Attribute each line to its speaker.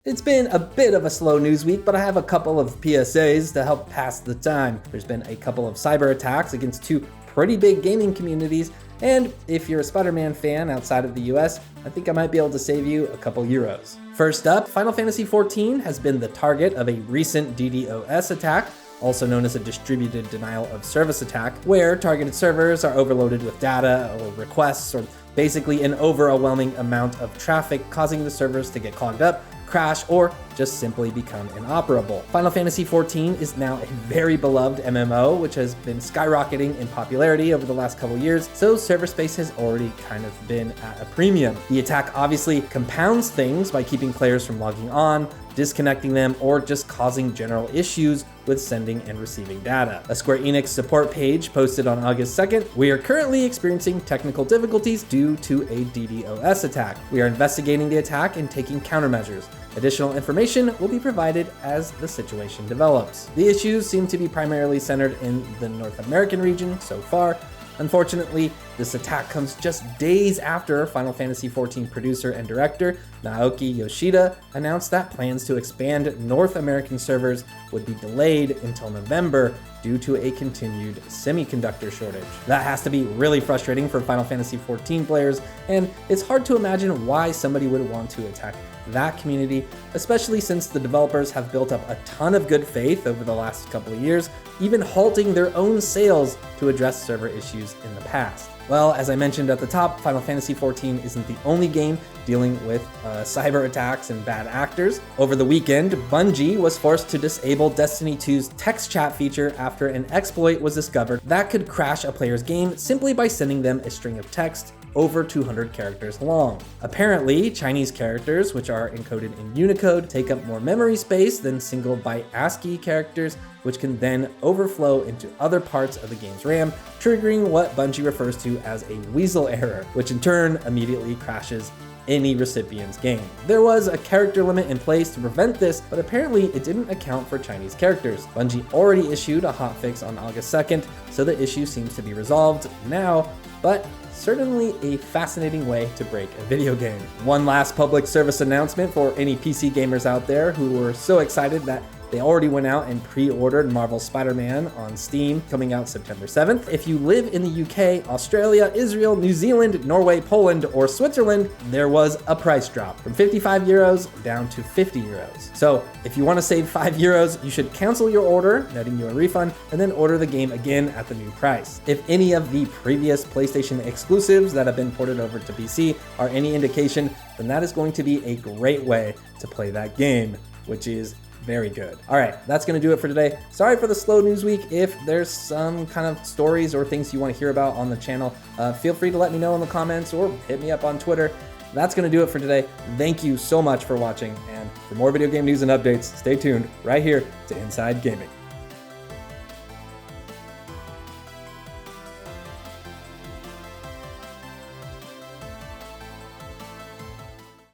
Speaker 1: It's been a bit of a slow news week, but I have a couple of PSAs to help pass the time. There's been a couple of cyber attacks against two pretty big gaming communities, and if you're a Spider-Man fan outside of the US, I think I might be able to save you a couple euros. First up, Final Fantasy XIV has been the target of a recent DDoS attack, also known as a distributed denial of service attack, where targeted servers are overloaded with data or requests, or basically an overwhelming amount of traffic, causing the servers to get clogged up, crash, or just simply become inoperable. Final Fantasy XIV is now a very beloved MMO, which has been skyrocketing in popularity over the last couple years, so server space has already kind of been at a premium. The attack obviously compounds things by keeping players from logging on, disconnecting them, or just causing general issues with sending and receiving data. A Square Enix support page posted on August 2nd, "We are currently experiencing technical difficulties due to a DDoS attack. We are investigating the attack and taking countermeasures. Additional information will be provided as the situation develops." The issues seem to be primarily centered in the North American region so far. Unfortunately, this attack comes just days after Final Fantasy XIV producer and director Naoki Yoshida announced that plans to expand North American servers would be delayed until November due to a continued semiconductor shortage. That has to be really frustrating for Final Fantasy XIV players, and it's hard to imagine why somebody would want to attack that community, especially since the developers have built up a ton of good faith over the last couple of years, even halting their own sales to address server issues in the past. Well, as I mentioned at the top, Final Fantasy XIV isn't the only game dealing with cyber attacks and bad actors. Over the weekend, Bungie was forced to disable Destiny 2's text chat feature after an exploit was discovered that could crash a player's game simply by sending them a string of text over 200 characters long. Apparently, Chinese characters, which are encoded in Unicode, take up more memory space than single byte ASCII characters, which can then overflow into other parts of the game's RAM, triggering what Bungie refers to as a weasel error, which in turn immediately crashes any recipient's game. There was a character limit in place to prevent this, but apparently it didn't account for Chinese characters. Bungie already issued a hotfix on August 2nd, so the issue seems to be resolved now, but certainly a fascinating way to break a video game. One last public service announcement for any PC gamers out there who were so excited that they already went out and pre-ordered Marvel's Spider-Man on Steam, coming out September 7th. If you live in the UK, Australia, Israel, New Zealand, Norway, Poland, or Switzerland, there was a price drop from 55 euros down to 50 euros. So if you want to save 5 euros, you should cancel your order, netting you a refund, and then order the game again at the new price. If any of the previous PlayStation exclusives that have been ported over to PC are any indication, then that is going to be a great way to play that game, which is very good. All right, that's going to do it for today. Sorry for the slow news week. If there's some kind of stories or things you want to hear about on the channel, feel free to let me know in the comments or hit me up on Twitter. That's going to do it for today. Thank you so much for watching, and for more video game news and updates, stay tuned right here to Inside Gaming.